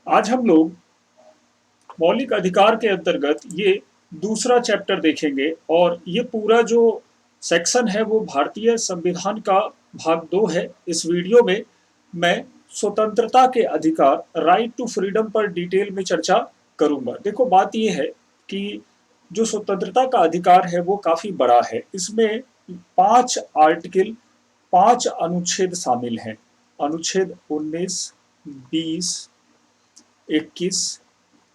आज हम लोग मौलिक अधिकार के अंतर्गत ये दूसरा चैप्टर देखेंगे और ये पूरा जो सेक्शन है वो भारतीय संविधान का भाग 2 है। इस वीडियो में मैं स्वतंत्रता के अधिकार राइट टू फ्रीडम पर डिटेल में चर्चा करूंगा। देखो बात ये है कि जो स्वतंत्रता का अधिकार है वो काफी बड़ा है। इसमें 5 आर्टिकल, 5 अनुच्छेद शामिल हैं। अनुच्छेद 19, 20, 21,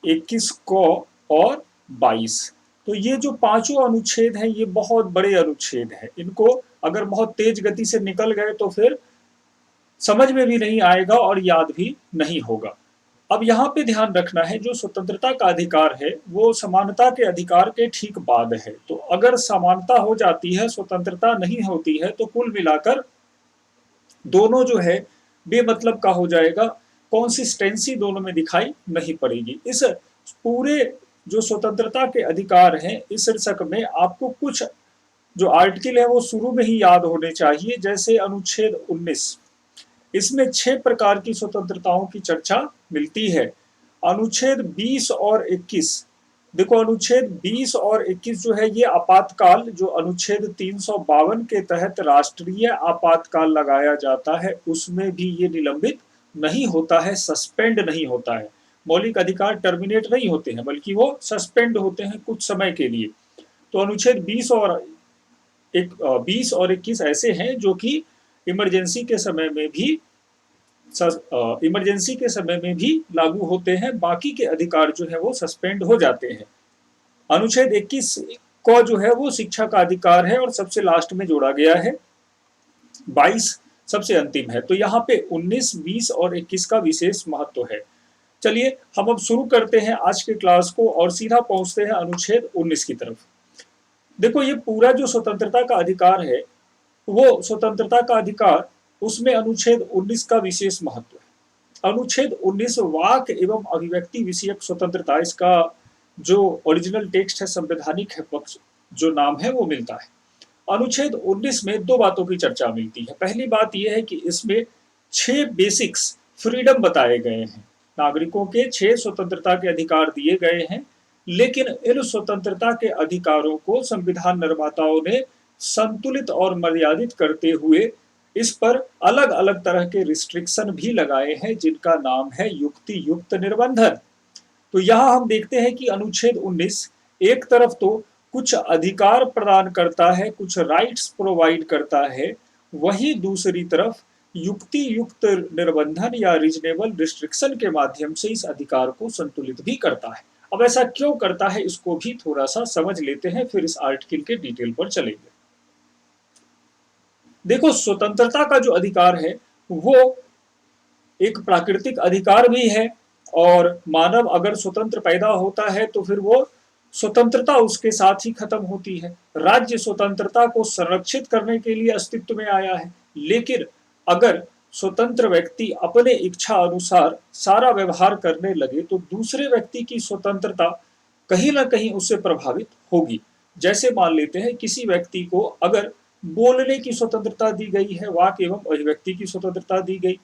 21 क और 22। तो ये जो पांचों अनुच्छेद हैं ये बहुत बड़े अनुच्छेद हैं। इनको अगर बहुत तेज गति से निकल गए तो फिर समझ में भी नहीं आएगा और याद भी नहीं होगा। अब यहाँ पे ध्यान रखना है, जो स्वतंत्रता का अधिकार है वो समानता के अधिकार के ठीक बाद है। तो अगर समानता हो जाती है, स्वतंत्रता नहीं होती है, तो कुल मिलाकर दोनों जो है बेमतलब का हो जाएगा। कॉन्सिस्टेंसी दोनों में दिखाई नहीं पड़ेगी। इस पूरे जो स्वतंत्रता के अधिकार हैं इस शीर्षक में आपको कुछ जो आर्टिकल है वो शुरू में ही याद होने चाहिए। जैसे अनुच्छेद 19, इसमें 6 प्रकार की स्वतंत्रताओं की चर्चा मिलती है। अनुच्छेद 20 और 21, देखो अनुच्छेद 20 और 21 जो है ये आपातकाल, जो अनुच्छेद 352 के तहत राष्ट्रीय आपातकाल लगाया जाता है उसमें भी ये निलंबित नहीं होता है, सस्पेंड नहीं होता है। मौलिक अधिकार टर्मिनेट नहीं होते हैं बल्कि वो सस्पेंड होते हैं कुछ समय के लिए। तो अनुच्छेद 20 और 21 ऐसे हैं जो कि इमरजेंसी के समय में भी लागू होते हैं। बाकी के अधिकार जो है वो सस्पेंड हो जाते हैं। अनुच्छेद 21 को जो है वो शिक्षा का अधिकार है और सबसे लास्ट में जोड़ा गया है। 22 सबसे अंतिम है। तो यहाँ पे 19, 20 और 21 का विशेष महत्व है। चलिए हम अब शुरू करते हैं आज के क्लास को और सीधा पहुंचते हैं अनुच्छेद 19 की तरफ। देखो ये पूरा जो स्वतंत्रता का अधिकार है वो स्वतंत्रता का अधिकार, उसमें अनुच्छेद 19 का विशेष महत्व है। अनुच्छेद 19 वाक एवं अभिव्यक्ति विषयक स्वतंत्रता, इसका जो ओरिजिनल टेक्स्ट है संवैधानिक है पक्ष जो नाम है वो मिलता है। अनुच्छेद 19 में दो बातों की चर्चा मिलती है। पहली बात यह है कि इसमें 6 बेसिक्स फ्रीडम बताए गए हैं। नागरिकों के 6 स्वतंत्रता के अधिकार दिए गए हैं, लेकिन इन स्वतंत्रता के अधिकारों को संविधान निर्माताओं ने संतुलित और मर्यादित करते हुए इस पर अलग अलग तरह के रिस्ट्रिक्शन भी लगाए हैं जिनका नाम है युक्ति युक्त निर्बंधन। तो यहाँ हम देखते हैं कि अनुच्छेद 19 एक तरफ तो कुछ अधिकार प्रदान करता है, कुछ राइट्स प्रोवाइड करता है, वहीं दूसरी तरफ युक्ति युक्त निर्बंधन या रीजनेबल रिस्ट्रिक्शन के माध्यम से इस अधिकार को संतुलित भी करता है। अब ऐसा क्यों करता है इसको भी थोड़ा सा समझ लेते हैं, फिर इस आर्टिकल के डिटेल पर चलेंगे। देखो स्वतंत्रता का जो अधिकार है वो एक प्राकृतिक अधिकार भी है और मानव अगर स्वतंत्र पैदा होता है तो फिर वो स्वतंत्रता उसके साथ ही खत्म होती है। राज्य स्वतंत्रता को संरक्षित करने के लिए अस्तित्व में आया है, लेकिन अगर स्वतंत्र व्यक्ति अपने इच्छा अनुसार सारा व्यवहार करने लगे तो दूसरे व्यक्ति की स्वतंत्रता कहीं ना कहीं उससे प्रभावित होगी। जैसे मान लेते हैं किसी व्यक्ति को अगर बोलने की स्वतंत्रता दी गई है, वाक एवं अभिव्यक्ति की स्वतंत्रता दी गई,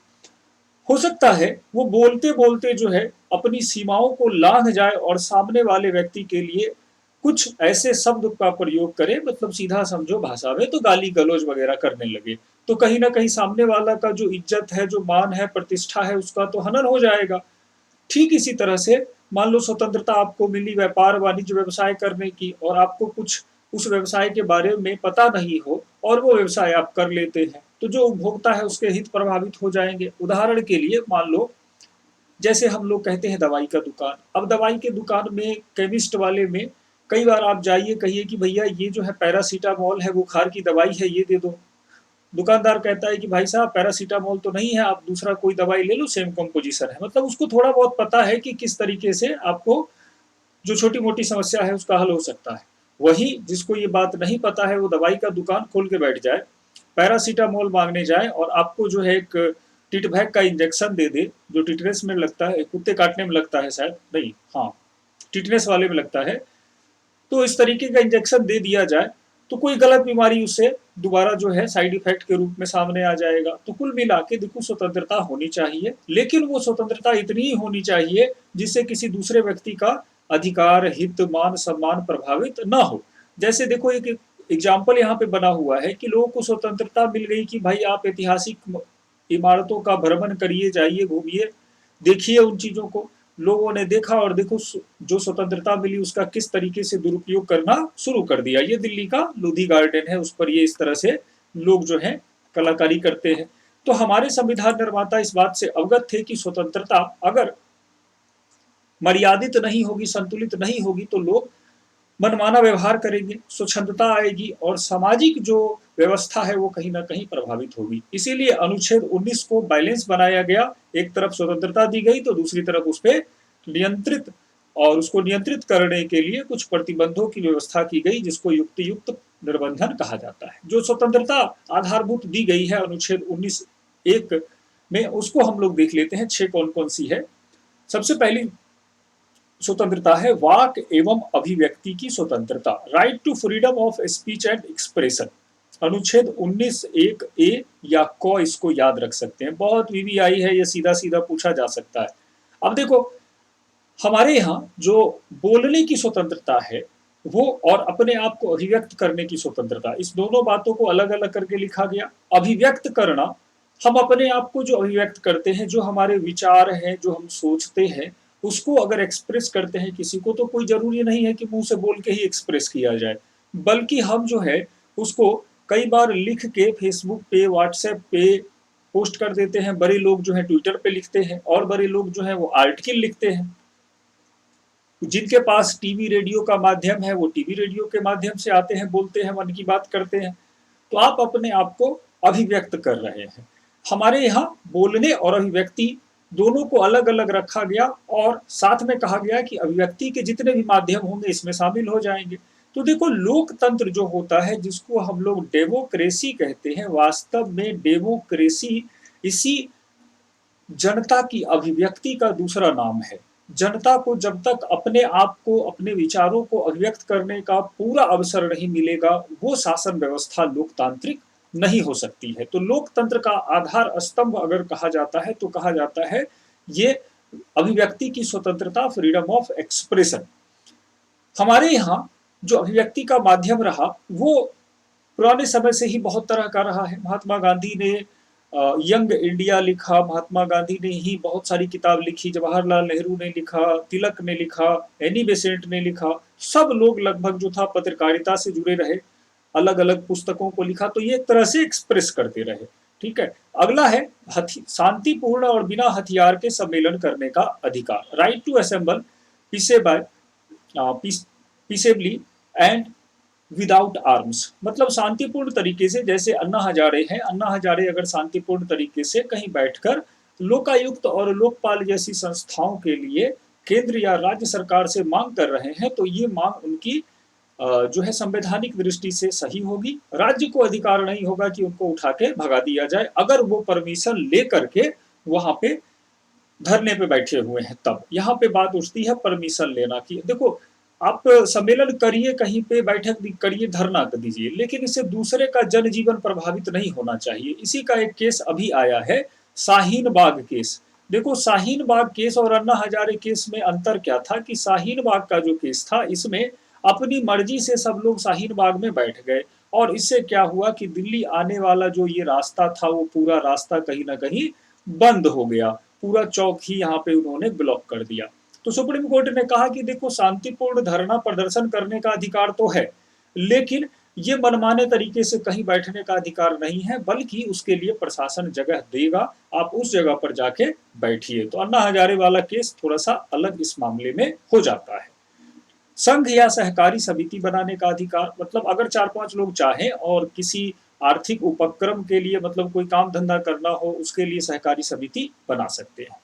हो सकता है वो बोलते बोलते जो है अपनी सीमाओं को लांघ जाए और सामने वाले व्यक्ति के लिए कुछ ऐसे शब्द का प्रयोग करे, मतलब सीधा समझो भाषा में तो गाली गलौज वगैरह करने लगे, तो कहीं ना कहीं सामने वाला का जो इज्जत है, जो मान है, प्रतिष्ठा है, उसका तो हनन हो जाएगा। ठीक इसी तरह से मान लो स्वतंत्रता आपको मिली व्यापार वाणिज्य व्यवसाय करने की और आपको कुछ उस व्यवसाय के बारे में पता नहीं हो और वो व्यवसाय आप कर लेते हैं, तो जो उपभोक्ता है उसके हित प्रभावित हो जाएंगे। उदाहरण के लिए मान लो जैसे हम लोग कहते हैं दवाई का दुकान, अब दवाई के दुकान में केमिस्ट वाले में कई बार आप जाइए, कहिए कि भैया ये जो है पैरासीटामोल है, बुखार की दवाई है, ये दे दो। दुकानदार कहता है कि भाई साहब पैरासीटामोल तो नहीं है, आप दूसरा कोई दवाई ले लो, सेम कंपोजिशन है। मतलब उसको थोड़ा बहुत पता है कि किस तरीके से आपको जो छोटी मोटी समस्या है उसका हल हो सकता है। वही जिसको ये बात नहीं पता है वो दवाई का दुकान खोल के बैठ जाए, पैरासीटामोल मांगने जाए और आपको जो है एक टिटवैक का इंजेक्शन दे दे, जो टिटनेस में लगता है, कुत्ते काटने में लगता है शायद, नहीं हाँ टिटनेस वाले में लगता है। तो इस तरीके का इंजेक्शन दे दिया जाए तो कोई गलत बीमारी उससे दोबारा जो है साइड इफेक्ट के रूप में सामने आ जाएगा। तो कुल मिला के देखो स्वतंत्रता होनी चाहिए, लेकिन वो स्वतंत्रता इतनी ही होनी चाहिए जिससे किसी दूसरे व्यक्ति का अधिकार, हित, मान सम्मान प्रभावित ना हो। जैसे देखो एक एग्जाम्पल यहाँ पे बना हुआ है कि लोगों को स्वतंत्रता मिल गई कि भाई आप ऐतिहासिक इमारतों का भ्रमण करिए, जाइए, घूमिए, देखिए उन चीजों को। लोगों ने देखा और देखो जो स्वतंत्रता मिली उसका किस तरीके से दुरुपयोग करना शुरू कर दिया। ये दिल्ली का लोधी गार्डन है, उस पर ये इस तरह से लोग जो है कलाकारी करते हैं। तो हमारे संविधान निर्माता इस बात से अवगत थे कि स्वतंत्रता अगर मर्यादित नहीं होगी, संतुलित नहीं होगी, तो लोग मनमाना व्यवहार करेंगे, स्वच्छंदता आएगी और सामाजिक जो व्यवस्था है वो कहीं ना कहीं प्रभावित होगी। इसीलिए अनुच्छेद 19 को बैलेंस बनाया गया, एक तरफ स्वतंत्रता दी गई तो दूसरी तरफ उस पर नियंत्रित और उसको नियंत्रित करने के लिए कुछ प्रतिबंधों की व्यवस्था की गई, जिसको युक्तियुक्त निर्बंधन कहा जाता है। जो स्वतंत्रता आधारभूत दी गई है अनुच्छेद 19(1) में, उसको हम लोग देख लेते हैं 6 कौन कौन सी है। सबसे पहली स्वतंत्रता है वाक एवं अभिव्यक्ति की स्वतंत्रता, right to freedom of speech and expression. अनुच्छेद 19(1)(a) या क इसको याद रख सकते हैं, बहुत वीवीआई है, ये सीधा सीधा पूछा जा सकता है। अब देखो हमारे यहाँ जो बोलने की स्वतंत्रता है वो, और अपने आप को अभिव्यक्त करने की स्वतंत्रता, इस दोनों बातों को अलग अलग करके लिखा गया। अभिव्यक्त करना, हम अपने आप को जो अभिव्यक्त करते हैं, जो हमारे विचार हैं, जो हम सोचते हैं, उसको अगर एक्सप्रेस करते हैं किसी को, तो कोई जरूरी नहीं है कि मुंह से बोल के ही एक्सप्रेस किया जाए, बल्कि हम जो है उसको कई बार लिख के फेसबुक पे, व्हाट्सएप पे पोस्ट कर देते हैं। बड़े लोग जो है ट्विटर पे लिखते हैं, और बड़े लोग जो है वो आर्टिकल लिखते हैं। जिनके पास टीवी रेडियो का माध्यम है वो टीवी रेडियो के माध्यम से आते हैं, बोलते हैं, मन की बात करते हैं। तो आप अपने आप को अभिव्यक्त कर रहे हैं। हमारे यहाँ बोलने और अभिव्यक्ति दोनों को अलग अलग रखा गया, और साथ में कहा गया कि अभिव्यक्ति के जितने भी माध्यम होंगे इसमें शामिल हो जाएंगे। तो देखो लोकतंत्र जो होता है, जिसको हम लोग डेमोक्रेसी कहते हैं, वास्तव में डेमोक्रेसी इसी जनता की अभिव्यक्ति का दूसरा नाम है। जनता को जब तक अपने आप को, अपने विचारों को अभिव्यक्त करने का पूरा अवसर नहीं मिलेगा, वो शासन व्यवस्था लोकतांत्रिक नहीं हो सकती है। तो लोकतंत्र का आधार स्तंभ अगर कहा जाता है तो कहा जाता है ये अभिव्यक्ति की स्वतंत्रता, फ्रीडम ऑफ एक्सप्रेशन। हमारे यहाँ जो अभिव्यक्ति का माध्यम रहा वो पुराने समय से ही बहुत तरह का रहा है। महात्मा गांधी ने यंग इंडिया लिखा, महात्मा गांधी ने ही बहुत सारी किताब लिखी, जवाहरलाल नेहरू ने लिखा, तिलक ने लिखा, एनी बेसेंट ने लिखा, सब लोग लगभग जो था पत्रकारिता से जुड़े रहे, अलग अलग पुस्तकों को लिखा, तो ये एक तरह से एक्सप्रेस करते रहे। ठीक है, अगला है शांतिपूर्ण और बिना हथियार के सम्मेलन करने का अधिकार, right to assemble peaceably and without arms. मतलब शांतिपूर्ण तरीके से, जैसे अन्ना हजारे हैं, अन्ना हजारे अगर शांतिपूर्ण तरीके से कहीं बैठकर लोकायुक्त और लोकपाल जैसी संस्थाओं के लिए केंद्र या राज्य सरकार से मांग कर रहे हैं, तो ये मांग उनकी जो है संवैधानिक दृष्टि से सही होगी। राज्य को अधिकार नहीं होगा कि उनको उठा के भगा दिया जाए, अगर वो परमिशन ले करके वहां पे धरने पे बैठे हुए हैं। तब यहाँ पे बात उठती है परमिशन लेना की। देखो आप सम्मेलन करिए, कहीं पे बैठक करिए, धरना कर दीजिए, लेकिन इससे दूसरे का जनजीवन प्रभावित नहीं होना चाहिए। इसी का एक केस अभी आया है, शाहीन बाग केस। देखो शाहीन बाग केस और अन्ना हजारे केस में अंतर क्या था कि शाहीन बाग का जो केस था, इसमें अपनी मर्जी से सब लोग शाहीन बाग में बैठ गए, और इससे क्या हुआ कि दिल्ली आने वाला जो ये रास्ता था वो पूरा रास्ता कहीं ना कहीं बंद हो गया, पूरा चौक ही यहाँ पे उन्होंने ब्लॉक कर दिया। तो सुप्रीम कोर्ट ने कहा कि देखो शांतिपूर्ण धरना प्रदर्शन करने का अधिकार तो है, लेकिन ये मनमाने तरीके से कहीं बैठने का अधिकार नहीं है, बल्कि उसके लिए प्रशासन जगह देगा, आप उस जगह पर जाके बैठिए। तो अन्ना हजारे वाला केस थोड़ा सा अलग इस मामले में हो जाता है। संघ या सहकारी समिति बनाने का अधिकार, मतलब अगर 4-5 लोग चाहें और किसी आर्थिक उपक्रम के लिए, मतलब कोई काम धंधा करना हो, उसके लिए सहकारी समिति बना सकते हैं।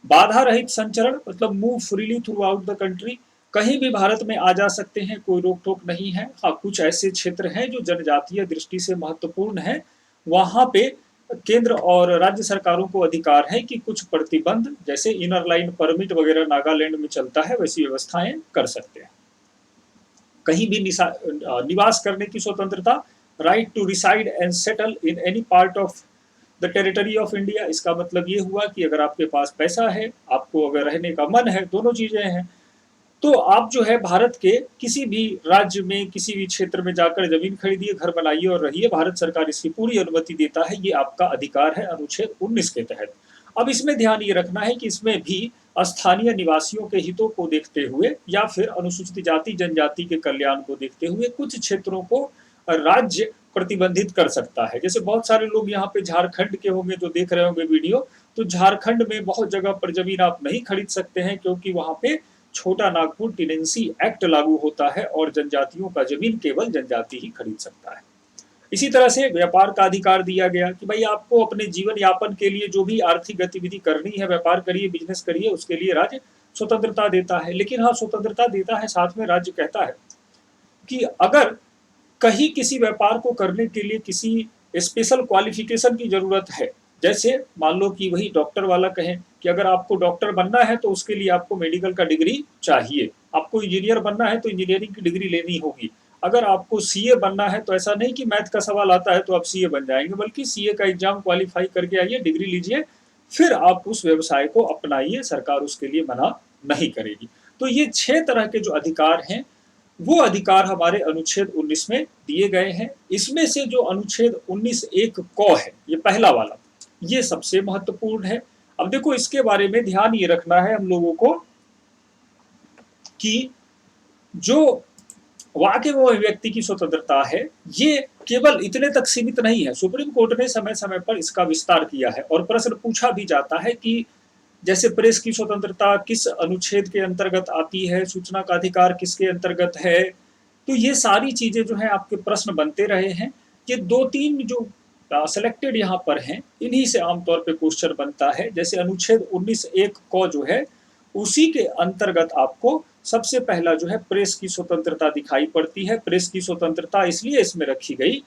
बाधा रहित संचरण, मतलब move freely through out the country, कहीं भी भारत में आ जा सकते हैं, कोई रोक टोक नहीं है। हाँ, कुछ ऐसे क्षेत्र हैं जो जनजातीय दृष्टि से महत्वपूर्ण है, वहां पे केंद्र और राज्य सरकारों को अधिकार है कि कुछ प्रतिबंध, जैसे इनर लाइन परमिट वगैरह नागालैंड में चलता है, वैसी व्यवस्थाएं कर सकते हैं। कहीं भी निवास करने की स्वतंत्रता, right to reside and settle in any part of the territory of India. इसका मतलब ये हुआ कि अगर आपके पास पैसा है, आपको अगर रहने का मन है, दोनों चीजें हैं, तो आप जो है भारत के किसी भी राज्य में किसी भी क्षेत्र में जाकर जमीन खरीदिए, घर बनाइए और रहिए। भारत सरकार इसकी पूरी अनुमति देता है, ये आपका अधिकार है अनुच्छेद 19 के तहत। अब इसमें ध्यान ये रखना है कि इसमें भी स्थानीय निवासियों के हितों को देखते हुए या फिर अनुसूचित जाति जनजाति के कल्याण को देखते हुए कुछ क्षेत्रों को राज्य प्रतिबंधित कर सकता है। जैसे बहुत सारे लोग यहाँ पे झारखंड के होंगे जो देख रहे होंगे वीडियो, तो झारखंड में बहुत जगह पर जमीन आप नहीं खरीद सकते हैं क्योंकि वहां पे छोटा नागपुर टेनेंसी एक्ट लागू होता है और जनजातियों का जमीन केवल जनजाति ही खरीद सकता है। इसी तरह से व्यापार का अधिकार दिया गया कि भाई आपको अपने जीवन यापन के लिए जो भी आर्थिक गतिविधि करनी है, व्यापार करिए, बिजनेस करिए, उसके लिए राज्य स्वतंत्रता देता है। लेकिन हाँ, स्वतंत्रता देता है, साथ में राज्य कहता है कि अगर कहीं किसी व्यापार को करने के लिए किसी स्पेशल क्वालिफिकेशन की जरूरत है, जैसे मान लो कि वही डॉक्टर वाला कहें कि अगर आपको डॉक्टर बनना है तो उसके लिए आपको मेडिकल का डिग्री चाहिए, आपको इंजीनियर बनना है तो इंजीनियरिंग की डिग्री लेनी होगी, अगर आपको सीए बनना है तो ऐसा नहीं कि मैथ का सवाल आता है तो आप सीए बन जाएंगे, बल्कि सीए का एग्जाम क्वालिफाई करके आइए, डिग्री लीजिए, फिर आप उस व्यवसाय को अपनाइए, सरकार उसके लिए मना नहीं करेगी। तो ये 6 तरह के जो अधिकार हैं वो अधिकार हमारे अनुच्छेद 19 में दिए गए हैं। इसमें से जो अनुच्छेद 19 एक क है, ये पहला वाला, ये सबसे महत्वपूर्ण है। अब देखो इसके बारे में ध्यान ये रखना है हम लोगों को कि जो वाक्य वो व्यक्ति की स्वतंत्रता है ये केवल इतने तक सीमित नहीं है। सुप्रीम कोर्ट ने समय समय पर इसका विस्तार किया है और प्रश्न पूछा भी जाता है कि जैसे प्रेस की स्वतंत्रता किस अनुच्छेद के अंतर्गत आती है, सूचना का अधिकार किसके अंतर्गत है। तो ये सारी चीजें जो है आपके प्रश्न बनते रहे हैं। ये 2-3 जो सिलेक्टेड यहाँ पर हैं, इन्हीं से आमतौर पे क्वेश्चन बनता है। जैसे अनुच्छेद 19 एक क जो है उसी के अंतर्गत आपको सबसे पहला जो है प्रेस की स्वतंत्रता दिखाई पड़ती है। प्रेस की स्वतंत्रता इसलिए इसमें रखी गई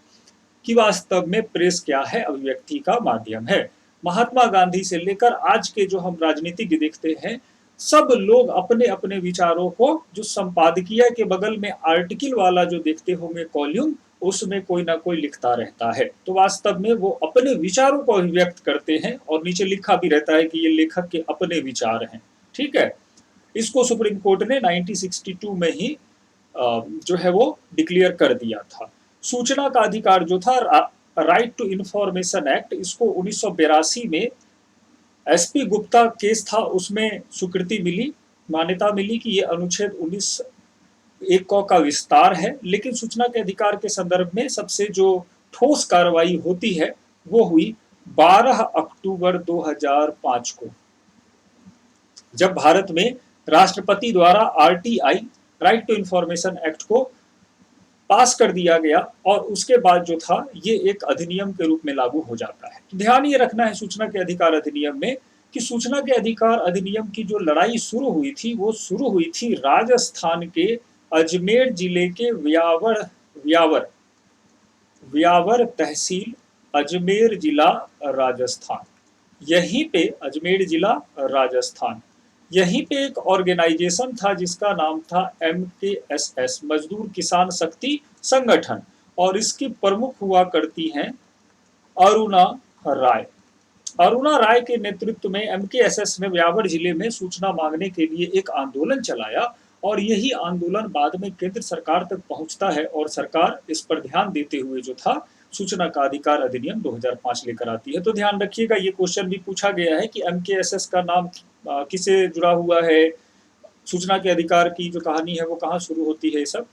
कि वास्तव में प्रेस क्या है, अभिव्यक्ति का माध्यम है। महात्मा गांधी से लेकर आज के जो हम राजनीतिज्ञ देखते हैं, सब लोग अपने अपने विचारों को जो संपादकीय के बगल में आर्टिकल वाला जो देखते होंगे कॉलम, उसमें कोई ना कोई लिखता रहता है। तो वास्तव में वो अपने विचारों को अभिव्यक्त करते हैं और नीचे लिखा भी रहता है कि ये लेखक के अपने विचार हैं। ठीक है, इसको सुप्रीम कोर्ट ने 1962 में ही जो है वो डिक्लेयर कर दिया था। सूचना का अधिकार जो था, राइट टू इंफॉर्मेशन एक्ट, इसको 1982 में एसपी गुप्ता केस था, उसमें स्वीकृति मिली, मान्यता मिली कि ये अनुच्छेद 19 एक का विस्तार है। लेकिन सूचना के अधिकार के संदर्भ में सबसे जो ठोस कार्रवाई होती है वो हुई 12 अक्टूबर 2005 को, जब भारत में राष्ट्रपति द्वारा RTI, right to information act को पास कर दिया गया और उसके बाद जो था ये एक अधिनियम के रूप में लागू हो जाता है। ध्यान ये रखना है सूचना के अधिकार अधिनियम में कि सूचना के अधिकार अधिनियम की जो लड़ाई शुरू हुई थी वो शुरू हुई थी राजस्थान के अजमेर जिले के व्यावर तहसील, अजमेर जिला राजस्थान। यहीं पे अजमेर जिला राजस्थान, यहीं पे एक ऑर्गेनाइजेशन था जिसका नाम था MKSS, मजदूर किसान शक्ति संगठन, और इसकी प्रमुख हुआ करती हैं अरुणा राय। अरुणा राय के नेतृत्व में MKSS ने व्यावर जिले में सूचना मांगने के लिए एक आंदोलन चलाया और यही आंदोलन बाद में केंद्र सरकार तक पहुंचता है और सरकार इस पर ध्यान देते हुए जो था सूचना का अधिकार अधिनियम 2005 लेकर आती है। तो ध्यान रखिएगा, ये क्वेश्चन भी पूछा गया है कि MKSS का नाम किसे जुड़ा हुआ है, सूचना के अधिकार की जो कहानी है वो कहाँ शुरू होती है, सब।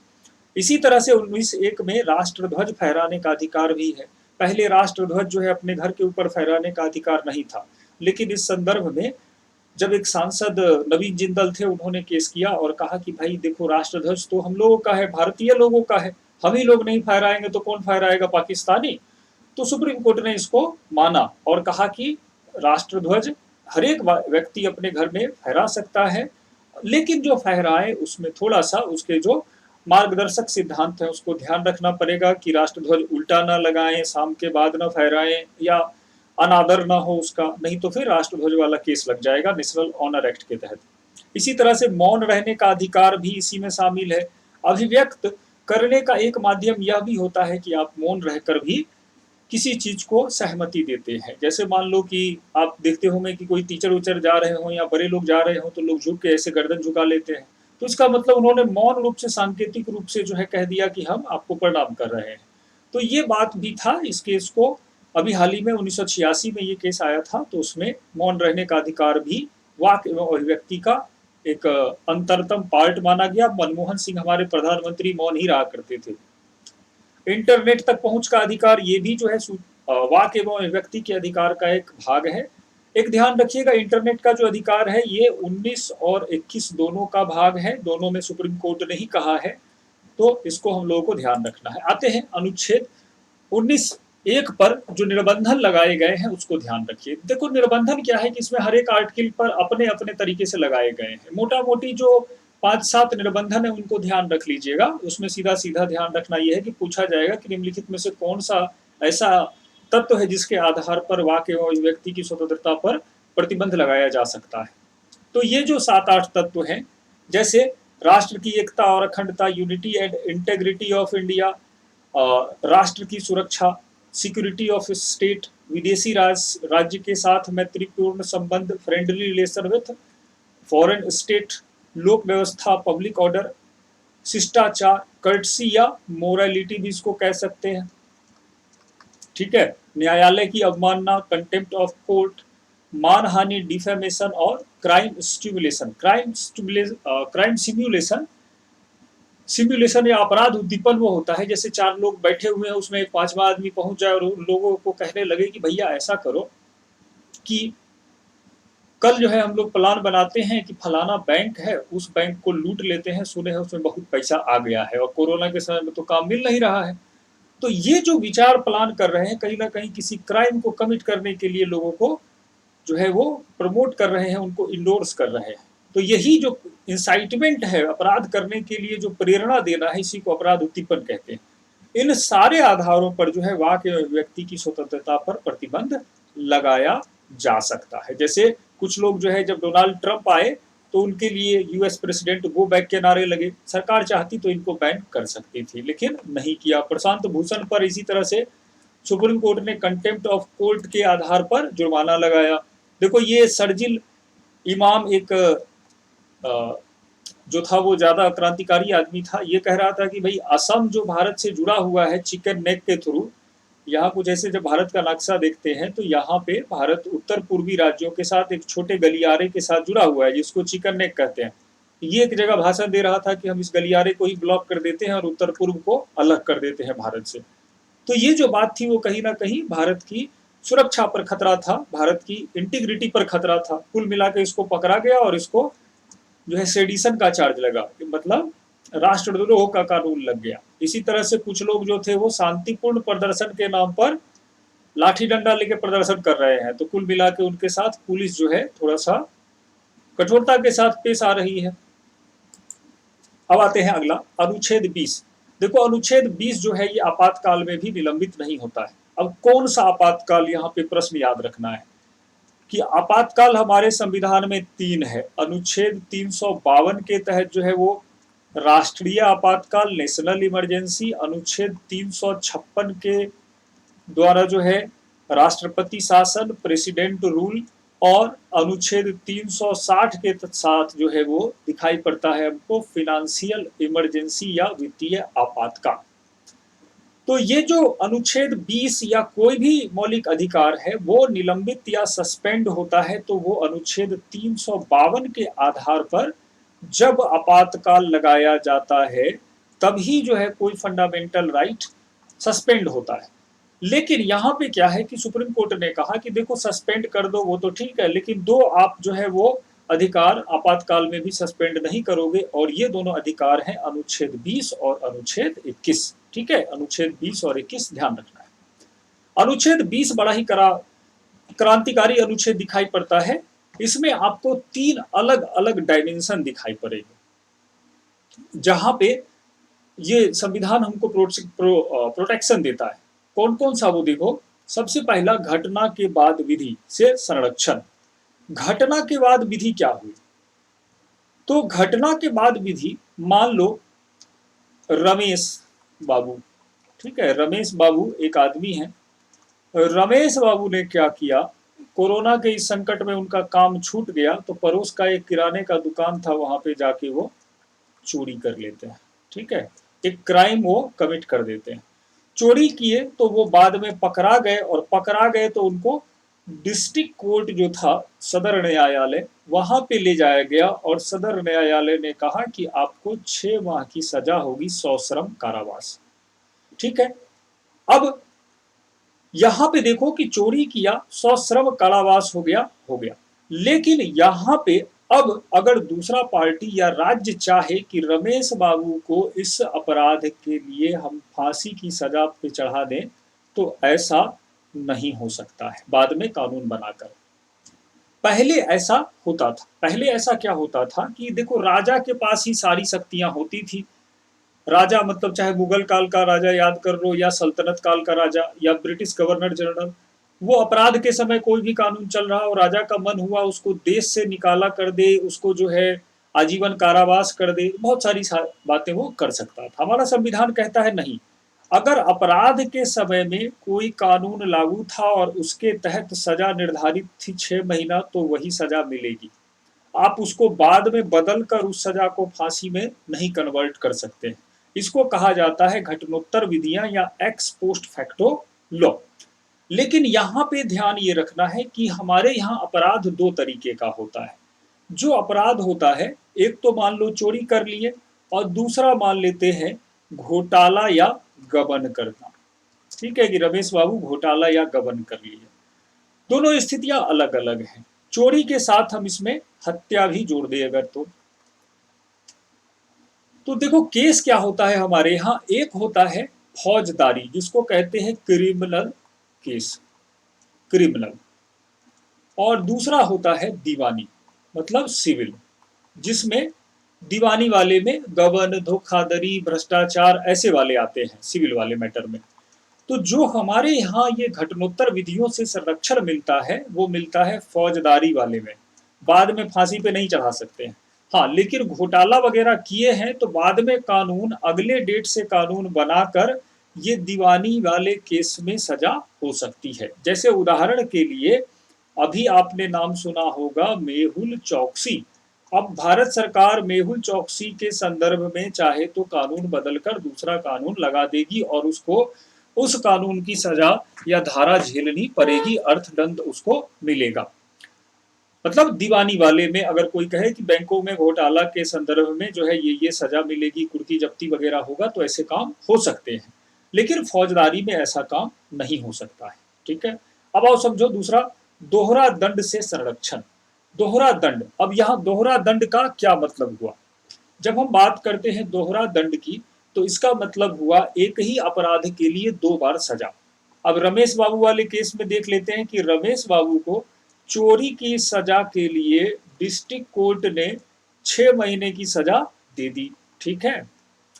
इसी तरह से 19(1) में राष्ट्रध्वज फहराने का अधिकार भी है। पहले राष्ट्रध्वज जो है अपने घर के ऊपर फहराने का अधिकार नहीं था, लेकिन इस संदर्भ में जब एक सांसद नवीन जिंदल थे, उन्होंने केस किया और कहा कि भाई देखो, राष्ट्रध्वज तो हम लोगों का है, भारतीय लोगों का है, हम ही लोग नहीं फहराएंगे तो कौन फहराएगा, पाकिस्तानी। तो सुप्रीम कोर्ट ने इसको माना और कहा कि राष्ट्रध्वज हर एक व्यक्ति अपने घर में फहरा सकता है, लेकिन जो फहराए उसमें थोड़ा सा उसके जो मार्गदर्शक सिद्धांत है उसको ध्यान रखना पड़ेगा कि राष्ट्रध्वज उल्टा ना लगाएं, शाम के बाद ना फहराएं या अनादर ना हो उसका, नहीं तो फिर राष्ट्रध्वज वाला केस लग जाएगा नेशनल ऑनर एक्ट के तहत। इसी तरह से मौन रहने का अधिकार भी इसी में शामिल है। अभिव्यक्त करने का एक माध्यम यह भी होता है कि आप मौन रहकर भी किसी चीज को सहमति देते हैं। जैसे मान लो कि आप देखते होंगे कि कोई टीचर उचर जा रहे हो या बड़े लोग जा रहे हो तो लोग झुक के ऐसे गर्दन झुका लेते हैं, तो इसका मतलब उन्होंने मौन रूप से सांकेतिक रूप से जो है कह दिया कि हम आपको प्रणाम कर रहे हैं। तो ये बात भी था इस केस को, अभी हाल ही में 1986 में ये केस आया था, तो उसमें मौन रहने का अधिकार भी वाक एवं अभिव्यक्ति का एक अंतरतम पार्ट माना गया। मनमोहन सिंह हमारे प्रधानमंत्री मौन ही रहा करते थे। इंटरनेट तक पहुंच का अधिकार ये भी जो है वाक एवं अभिव्यक्ति के अधिकार का एक भाग है। एक ध्यान रखिएगा, इंटरनेट का जो अधिकार है ये 19 और 21 दोनों का भाग है, दोनों में सुप्रीम कोर्ट ने ही कहा है, तो इसको हम लोगों को ध्यान रखना है। आते हैं अनुच्छेद 19(1) पर जो निर्बंधन लगाए गए हैं उसको ध्यान रखिए। देखो निर्बंधन क्या है कि इसमें हर एक आर्टिकल पर अपने अपने तरीके से लगाए गए हैं। मोटा मोटी जो 5-7 निर्बंधन है उनको ध्यान रख लीजिएगा। उसमें सीधा सीधा ध्यान रखना यह है कि पूछा जाएगा कि निम्नलिखित में से कौन सा ऐसा तत्व है जिसके आधार पर वाक एवं अभिव्यक्ति की स्वतंत्रता पर प्रतिबंध लगाया जा सकता है। तो ये जो 7-8 तत्व हैं, जैसे राष्ट्र की एकता और अखंडता, unity and integrity of India, राष्ट्र की सुरक्षा, सिक्योरिटी ऑफ स्टेट, विदेशी राज्य के साथ मैत्रीपूर्ण संबंध, friendly relation with foreign state, लोक व्यवस्था, पब्लिक ऑर्डर, शिष्टाचार, कर्टसी या मोरालिटी भी इसको कह सकते हैं। ठीक है, न्यायालय की अवमानना, कंटेम्प्ट ऑफ कोर्ट, मानहानि, डिफेमेशन और क्राइम स्टिमुलेशन। क्राइम सिम्युलेशन या अपराध उद्दीपन वो होता है जैसे 4 लोग बैठे हुए हैं, उसमें एक 5वां आदमी पहुंच जाए और उन लोगों को कहने लगे कि भैया ऐसा करो कि कल जो है हम लोग प्लान बनाते हैं कि फलाना बैंक है, उस बैंक को लूट लेते हैं, सुने हैं उसमें बहुत पैसा आ गया है और कोरोना के समय में तो काम मिल नहीं रहा है। तो ये जो विचार प्लान कर रहे हैं कहीं ना कहीं किसी क्राइम को कमिट करने के लिए लोगों को जो है वो प्रमोट कर रहे हैं, उनको इंडोर्स कर रहे हैं। तो यही जो इंसाइटमेंट है अपराध करने के लिए, जो प्रेरणा देना है, इसी को अपराध उद्दीपन कहते हैं। इन सारे आधारों पर जो है वाक एवं व्यक्ति की स्वतंत्रता पर प्रतिबंध लगाया जा सकता है। जैसे कुछ लोग जो है जब डोनाल्ड ट्रंप आए तो उनके लिए यूएस प्रेसिडेंट गो बैक के नारे लगे, सरकार चाहती तो इनको बैन कर सकती थी लेकिन नहीं किया। प्रशांत भूषण पर इसी तरह से सुप्रीम कोर्ट ने कंटेम्प्ट ऑफ कोर्ट के आधार पर जुर्माना लगाया। देखो ये शर्जिल इमाम एक जो था वो ज्यादा क्रांतिकारी आदमी था, ये कह रहा था कि भाई असम जो भारत से जुड़ा हुआ है चिकन नेक के थ्रू, यहाँ कुछ ऐसे जब भारत का नक्शा देखते हैं तो यहाँ पे भारत उत्तर पूर्वी राज्यों के साथ एक छोटे गलियारे के साथ जुड़ा हुआ है जिसको चिकन नेक कहते हैं। ये एक जगह भाषण दे रहा था कि हम इस गलियारे को ही ब्लॉक कर देते हैं और उत्तर पूर्व को अलग कर देते हैं भारत से। तो ये जो बात थी वो कहीं ना कहीं भारत की सुरक्षा पर खतरा था, भारत की इंटीग्रिटी पर खतरा था। कुल मिला के इसको पकड़ा गया और इसको जो है सेडिशन का चार्ज लगा, मतलब राष्ट्रद्रोह का कानून लग गया। इसी तरह से कुछ लोग जो थे वो शांतिपूर्ण प्रदर्शन के नाम पर लाठी डंडा लेके प्रदर्शन कर रहे हैं, तो कुल मिला के उनके साथ पुलिस जो है थोड़ा सा कठोरता के साथ पेश आ रही है। अब आते हैं अगला अनुच्छेद 20। देखो अनुच्छेद 20 जो है ये आपातकाल में भी निलंबित नहीं होता है। अब कौन सा आपातकाल, यहाँ पे प्रश्न याद रखना है कि आपातकाल हमारे संविधान में 3 है। अनुच्छेद 352 के तहत जो है वो राष्ट्रीय आपातकाल, नेशनल इमरजेंसी, अनुच्छेद 356 के द्वारा जो है राष्ट्रपति शासन, प्रेसिडेंट रूल, और अनुच्छेद 360 के साथ जो है वो दिखाई पड़ता है हमको फिनेंशियल इमरजेंसी या वित्तीय आपातकाल। तो ये जो अनुच्छेद 20 या कोई भी मौलिक अधिकार है वो निलंबित या सस्पेंड होता है तो वो अनुच्छेद 352 के आधार पर जब आपातकाल लगाया जाता है तभी जो है कोई फंडामेंटल राइट सस्पेंड होता है। लेकिन यहाँ पे क्या है कि सुप्रीम कोर्ट ने कहा कि देखो सस्पेंड कर दो वो तो ठीक है, लेकिन दो आप जो है वो अधिकार आपातकाल में भी सस्पेंड नहीं करोगे, और ये दोनों अधिकार हैं अनुच्छेद 20 और अनुच्छेद 21। ठीक है, अनुच्छेद 20 और 21 ध्यान रखना है। अनुच्छेद 20 बड़ा ही क्रांतिकारी अनुच्छेद दिखाई पड़ता है। इसमें आपको 3 अलग अलग डायमेंशन दिखाई पड़ेगी जहां पे ये संविधान हमको प्रोटेक्शन देता है। कौन कौन सा वो देखो, सबसे पहला घटना के बाद विधि से संरक्षण। घटना के बाद विधि क्या हुई, तो घटना के बाद विधि, मान लो रमेश बाबू, ठीक है, रमेश बाबू एक आदमी है। रमेश बाबू ने क्या किया, कोरोना के इस संकट में उनका काम छूट गया, तो पड़ोस का एक किराने का दुकान था, वहां पे जाके वो चोरी कर लेते हैं। ठीक है, एक क्राइम वो कमिट कर देते हैं। चोरी किए तो वो बाद में पकड़ा गए, और पकड़ा गए तो उनको डिस्ट्रिक्ट कोर्ट जो था, सदर न्यायालय, वहां पे ले जाया गया, और सदर न्यायालय ने कहा कि आपको 6 माह की सजा होगी, सश्रम कारावास। ठीक है, अब यहां पे देखो कि चोरी किया, सश्रम कारावास हो गया। लेकिन यहां पे अब अगर दूसरा पार्टी या राज्य चाहे कि रमेश बाबू को इस अपराध के लिए हम फांसी की सजा पे चढ़ा दें, तो ऐसा नहीं हो सकता है बाद में कानून बनाकर। पहले ऐसा होता था, पहले ऐसा क्या होता था कि देखो, राजा के पास ही सारी शक्तियां होती थी। राजा मतलब चाहे मुगल काल का राजा याद कर लो, या सल्तनत काल का राजा, या ब्रिटिश गवर्नर जनरल, वो अपराध के समय कोई भी कानून चल रहा हो, राजा का मन हुआ उसको देश से निकाला कर दे, उसको जो है आजीवन कारावास कर दे, बहुत सारी बातें वो कर सकता था। हमारा संविधान कहता है नहीं, अगर अपराध के समय में कोई कानून लागू था और उसके तहत सजा निर्धारित थी 6 महीना, तो वही सजा मिलेगी। आप उसको बाद में बदल कर उस सजा को फांसी में नहीं कन्वर्ट कर सकते हैं। इसको कहा जाता है घटनोत्तर विधियां या एक्स पोस्ट फैक्टो लॉ। लेकिन यहाँ पे ध्यान ये रखना है कि हमारे यहाँ अपराध दो तरीके का होता है। जो अपराध होता है, एक तो मान लो चोरी कर लिए, और दूसरा मान लेते हैं घोटाला या गबन करना। ठीक है कि रमेश बाबू घोटाला या गबन कर लिए, दोनों स्थितियां अलग अलग हैं। चोरी के साथ हम इसमें हत्या भी जोड़ दे अगर तो देखो केस क्या होता है हमारे यहाँ, एक होता है फौजदारी, जिसको कहते हैं क्रिमिनल केस, क्रिमिनल, और दूसरा होता है दीवानी, मतलब सिविल, जिसमें दीवानी वाले में गबन, धोखाधड़ी, भ्रष्टाचार ऐसे वाले आते हैं सिविल वाले मैटर में। तो जो हमारे यहाँ ये घटनोत्तर विधियों से संरक्षण मिलता है, वो मिलता है फौजदारी वाले में। बाद में फांसी पे नहीं चढ़ा सकते हैं, हाँ, लेकिन घोटाला वगैरह किए हैं तो बाद में कानून अगले डेट से कानून बनाकर ये दीवानी वाले केस में सजा हो सकती है। जैसे उदाहरण के लिए अभी आपने नाम सुना होगा मेहुल चौकसी। अब भारत सरकार मेहुल चौकसी के संदर्भ में चाहे तो कानून बदलकर दूसरा कानून लगा देगी, और उसको उस कानून की सजा या धारा झेलनी पड़ेगी, अर्थदंड उसको मिलेगा। मतलब दीवानी वाले में अगर कोई कहे कि बैंकों में घोटाला के संदर्भ में जो है ये सजा मिलेगी, कुर्की जब्ती वगैरह होगा, तो ऐसे काम हो सकते हैं। लेकिन फौजदारी में ऐसा काम नहीं हो सकता है। ठीक है, अब आओ समझो दूसरा, दोहरा दंड से संरक्षण। दोहरा दंड, अब यहाँ दोहरा दंड का क्या मतलब हुआ। जब हम बात करते हैं दोहरा दंड की, तो इसका मतलब हुआ एक ही अपराध के लिए 2 बार सजा। अब रमेश बाबू वाले केस में देख लेते हैं कि रमेश बाबू को चोरी की सजा के लिए डिस्ट्रिक्ट कोर्ट ने 6 महीने की सजा दे दी। ठीक है,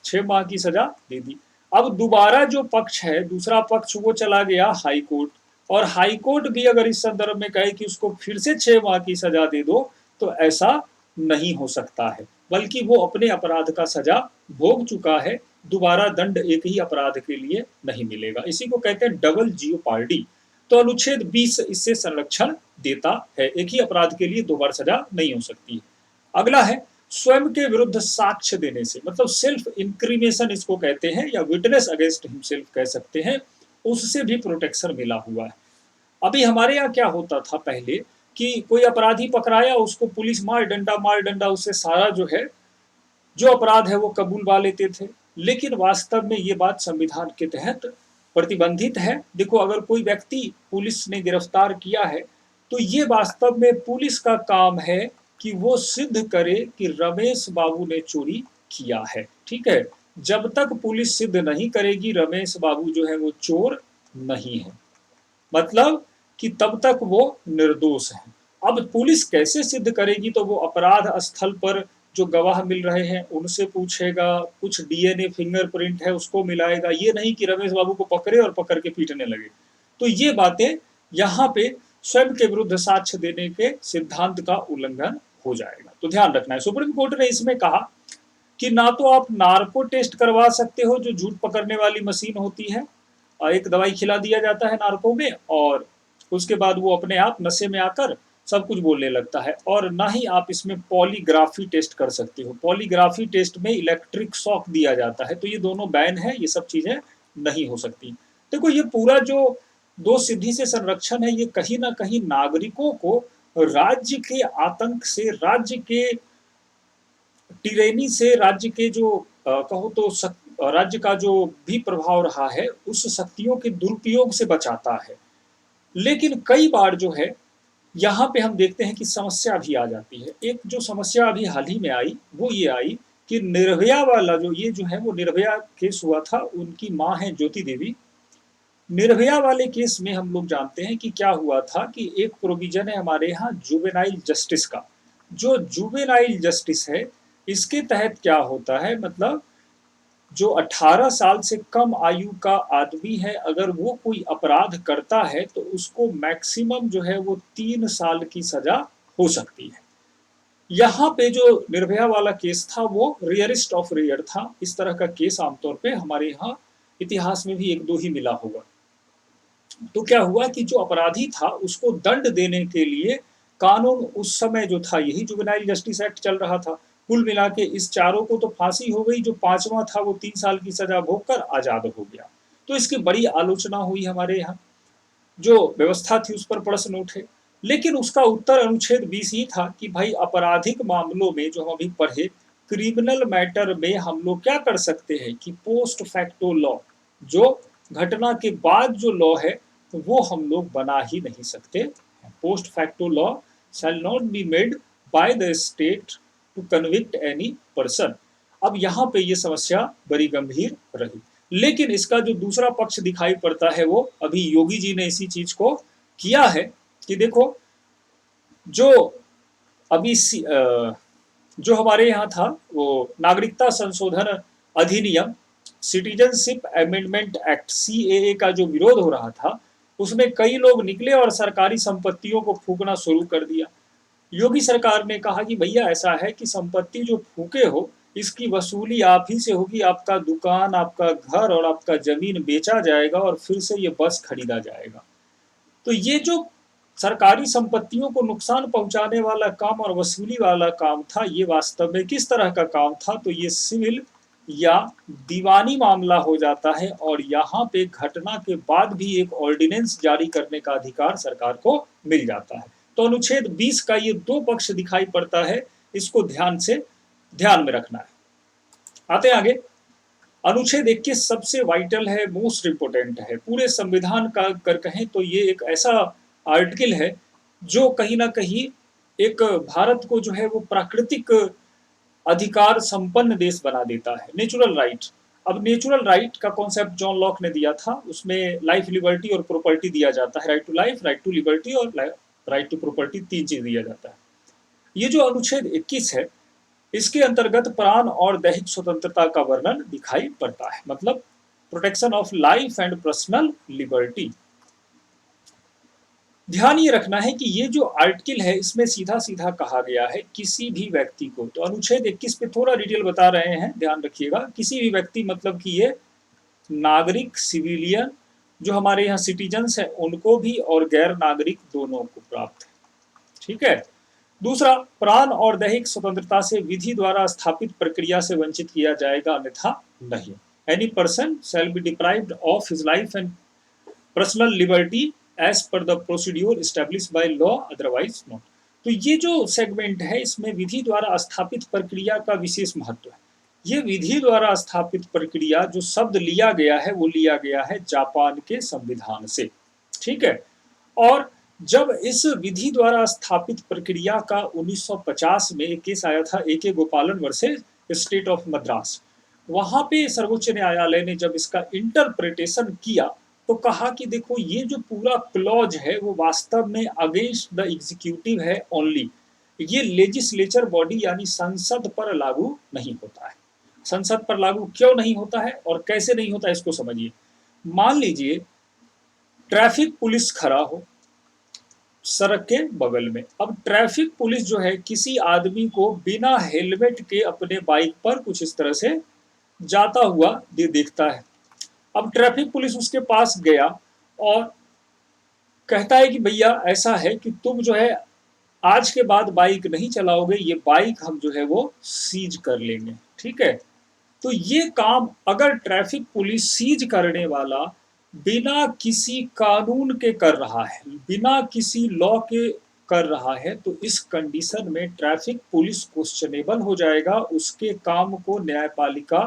6 माह की सजा दे दी। अब दोबारा जो पक्ष है, दूसरा पक्ष, वो चला गया हाई कोर्ट, और हाई कोर्ट भी अगर इस संदर्भ में कहे कि उसको फिर से 6 माह की सजा दे दो, तो ऐसा नहीं हो सकता है, बल्कि वो अपने अपराध का सजा भोग चुका है, दोबारा दंड एक ही अपराध के लिए नहीं मिलेगा। इसी को कहते हैं डबल जियोपार्डी। तो अनुच्छेद 20 इससे संरक्षण देता है, एक ही अपराध के लिए 2 बार सजा नहीं हो सकती है। अगला है स्वयं के विरुद्ध साक्ष्य देने से, मतलब सेल्फ इंक्रीमेशन इसको कहते हैं, या विटनेस अगेंस्ट हिमसेल्फ कह सकते हैं, उससे भी प्रोटेक्शन मिला हुआ है। अभी हमारे यहाँ क्या होता था पहले कि कोई अपराधी पकड़ाया, उसको पुलिस मार डंडा उससे सारा जो है जो अपराध है वो कबूलवा लेते थे। लेकिन वास्तव में ये बात संविधान के तहत प्रतिबंधित है। देखो, अगर कोई व्यक्ति पुलिस ने गिरफ्तार किया है, तो ये वास्तव में पुलिस का काम है कि वो सिद्ध करे कि रमेश बाबू ने चोरी किया है। ठीक है, जब तक पुलिस सिद्ध नहीं करेगी रमेश बाबू जो है वो चोर नहीं है, मतलब कि तब तक वो निर्दोष है। अब पुलिस कैसे सिद्ध करेगी, तो वो अपराध स्थल पर जो गवाह मिल रहे हैं उनसे पूछेगा, कुछ डीएनए फिंगरप्रिंट है उसको मिलाएगा, ये नहीं कि रमेश बाबू को पकड़े और पकड़ के पीटने लगे। तो ये बातें यहाँ पे स्वयं के विरुद्ध साक्ष्य देने के सिद्धांत का उल्लंघन हो जाएगा, तो ध्यान रखना है। सुप्रीम कोर्ट ने इसमें कहा कि ना तो आप नार्को टेस्ट करवा सकते हो, जो झूठ पकड़ने वाली मशीन होती है, और एक दवाई खिला दिया जाता है नार्को में, और उसके बाद वो अपने आप नशे में आकर सब कुछ बोलने लगता है। और ना ही आप इसमें पॉलीग्राफी टेस्ट कर सकते हो। पॉलीग्राफी टेस्ट में इलेक्ट्रिक शॉक दिया जाता है, तो ये दोनों बैन है, ये सब चीजें नहीं हो सकती। देखो ये पूरा जो दो सिद्धि से संरक्षण है, ये कहीं ना कहीं नागरिकों को राज्य के आतंक से, राज्य के टिरेनी से, राज्य के जो कहो तो राज्य का जो भी प्रभाव रहा है, उस शक्तियों के दुरुपयोग से बचाता है। लेकिन कई बार जो है, यहाँ पे हम देखते हैं कि समस्या भी आ जाती है। एक जो समस्या अभी हाल ही में आई, वो ये आई कि निर्भया वाला जो ये जो है, वो निर्भया केस हुआ था, उनकी माँ है ज्योति देवी। निर्भया वाले केस में हम लोग जानते हैं कि क्या हुआ था, कि एक प्रोविजन है हमारे यहाँ जुवेनाइल जस्टिस का। जो जुवेनाइल जस्टिस है, इसके तहत क्या होता है, मतलब जो 18 साल से कम आयु का आदमी है, अगर वो कोई अपराध करता है तो उसको मैक्सिमम जो है वो 3 साल की सजा हो सकती है। यहाँ पे जो निर्भया वाला केस था, वो रेयरिस्ट ऑफ रेयर था। इस तरह का केस आमतौर पे हमारे यहाँ इतिहास में भी एक दो ही मिला होगा। तो क्या हुआ कि जो अपराधी था, उसको दंड देने के लिए कानून उस समय जो था, यही जुवेनाइल जस्टिस एक्ट चल रहा था। कुल मिला के इस चारों को तो फांसी हो गई, जो पांचवा था वो 3 साल की सजा भोग कर आजाद हो गया। तो इसकी बड़ी आलोचना हुई हमारे यहाँ, जो व्यवस्था थी उस पर प्रश्न उठे। लेकिन उसका उत्तर अनुच्छेद 20 ही था कि भाई आपराधिक मामलों में, जो हम अभी पढ़े, क्रिमिनल मैटर में हम लोग क्या कर सकते हैं कि पोस्ट फैक्टो लॉ, जो घटना के बाद जो लॉ है, वो हम लोग बना ही नहीं सकते। Post facto law shall not be made by the state to convict any person. अब यहाँ पे ये समस्या बड़ी गंभीर रही। लेकिन इसका जो दूसरा पक्ष दिखाई पड़ता है, वो अभी योगी जी ने इसी चीज को किया है कि देखो, जो अभी जो हमारे यहाँ था, वो नागरिकता संशोधन अधिनियम, सिटीजनशिप अमेंडमेंट एक्ट, सीएए का जो विरोध हो रहा था, उसमें कई लोग निकले और सरकारी संपत्तियों को फूकना शुरू कर दिया। योगी सरकार ने कहा कि भैया ऐसा है कि संपत्ति जो फूके हो, इसकी वसूली आप ही से होगी। आपका दुकान, आपका घर और आपका जमीन बेचा जाएगा और फिर से ये बस खरीदा जाएगा। तो ये जो सरकारी संपत्तियों को नुकसान पहुंचाने वाला काम और वसूली वाला काम था, ये वास्तव में किस तरह का काम था, तो ये सिविल या दीवानी मामला हो जाता है। और यहाँ पे घटना के बाद भी एक ऑर्डिनेंस जारी करने का अधिकार सरकार को मिल जाता है। तो अनुच्छेद 20 का ये दो पक्ष दिखाई पड़ता है, इसको ध्यान में रखना है। आते हैं आगे। अनुच्छेद 21 सबसे वाइटल है, मोस्ट इंपोर्टेंट है पूरे संविधान का। कर कहें तो ये एक ऐसा आर्टिकल है जो कहीं ना कहीं एक भारत को जो है वो प्राकृतिक अधिकार संपन्न देश बना देता है। Natural right. अब नेचुरल राइट का कॉन्सेप्ट जॉन लॉक ने दिया था, उसमें लाइफ, लिबर्टी और प्रॉपर्टी दिया जाता है। Right to life, right to liberty और राइट टू प्रॉपर्टी, 3 चीज दिया जाता है। ये जो अनुच्छेद 21 है, इसके अंतर्गत प्राण और दैहिक स्वतंत्रता का वर्णन दिखाई पड़ता है, मतलब protection of life and personal liberty. ध्यान ये रखना है कि ये जो आर्टिकल है, इसमें सीधा सीधा कहा गया है किसी भी व्यक्ति को। तो अनुच्छेद 21 पे थोड़ा डिटेल बता रहे हैं, ध्यान रखिएगा। किसी भी व्यक्ति मतलब कि ये नागरिक, सिविलियन, जो हमारे यहाँ सिटीजन्स हैं उनको भी, और गैर नागरिक दोनों को प्राप्त है। ठीक है। दूसरा, प्राण और दैहिक स्वतंत्रता से विधि द्वारा स्थापित प्रक्रिया से वंचित किया जाएगा, अन्यथा नहीं। Any person shall be deprived of his life and personal liberty as per the procedure established by law, otherwise not. तो ये जो सेगमेंट है, इसमें विधि द्वारा स्थापित प्रक्रिया का विशेष महत्व है। ये विधि द्वारा स्थापित प्रक्रिया, जो शब्द लिया गया है, वो लिया गया है जापान के संविधान से। ठीक है। और जब इस विधि द्वारा स्थापित प्रक्रिया का 1950 में एक केस आया था, AK गोपालन वर्सेस स्टेट ऑफ मद्रास, वहां पे सर्वोच्च न्यायालय ने जब इसका इंटरप्रिटेशन किया, तो कहा कि देखो, ये जो पूरा क्लॉज है वो वास्तव में अगेंस्ट द एग्जीक्यूटिव है ओनली। ये लेजिस्लेचर बॉडी यानी संसद पर लागू नहीं होता है। संसद पर लागू क्यों नहीं होता है और कैसे नहीं होता है, इसको समझिए। मान लीजिए ट्रैफिक पुलिस खड़ा हो, सड़क के बगल में। अब ट्रैफिक पुलिस जो है किसी आदमी को बिना हेलमेट के अपने बाइक पर कुछ इस तरह से जाता हुआ देखता है। अब ट्रैफिक पुलिस उसके पास गया और कहता है कि भैया ऐसा है कि तुम जो है आज के बाद बाइक नहीं चलाओगे, ये बाइक हम जो है वो सीज कर लेंगे, ठीक है। तो ये काम अगर ट्रैफिक पुलिस सीज करने वाला बिना किसी कानून के कर रहा है, बिना किसी लॉ के कर रहा है, तो इस कंडीशन में ट्रैफिक पुलिस क्वेश्चनेबल हो जाएगा। उसके काम को न्यायपालिका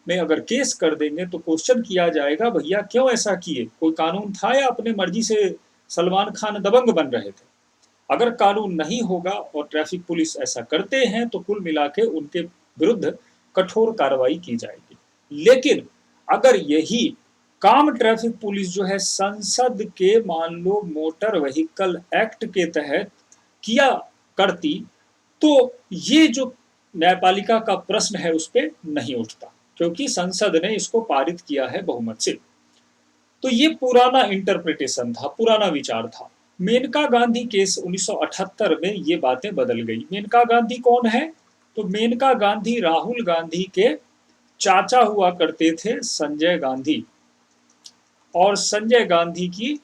में अगर केस कर देंगे तो क्वेश्चन किया जाएगा, भैया क्यों ऐसा किए, कोई कानून था या अपने मर्जी से सलमान खान दबंग बन रहे थे। अगर कानून नहीं होगा और ट्रैफिक पुलिस ऐसा करते हैं तो कुल मिला के उनके विरुद्ध कठोर कार्रवाई की जाएगी। लेकिन अगर यही काम ट्रैफिक पुलिस जो है संसद के मान लो मोटर व्हीकल एक्ट के तहत किया करती, तो ये जो न्यायपालिका का प्रश्न है उस पर नहीं उठता, क्योंकि संसद ने इसको पारित किया है बहुमत से। तो ये पुराना इंटरप्रिटेशन था, पुराना विचार था। मेनका गांधी केस 1978 में ये बातें बदल गई। मेनका गांधी कौन है? तो मेनका गांधी राहुल गांधी के चाचा हुआ करते थे, संजय गांधी। और संजय गांधी की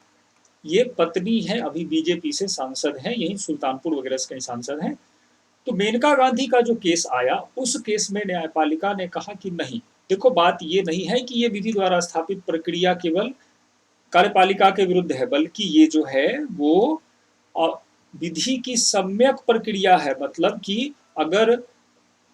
ये पत्नी है, अभी बीजेपी से सांसद हैं, यही सुल्तानपुर वगैरह से कहीं सांसद हैं। तो मेनका गांधी का जो केस आया, उस केस में न्यायपालिका ने कहा कि नहीं, देखो बात ये नहीं है कि ये विधि द्वारा स्थापित प्रक्रिया केवल कार्यपालिका के विरुद्ध है, बल्कि ये जो है वो विधि की सम्यक प्रक्रिया है। मतलब कि अगर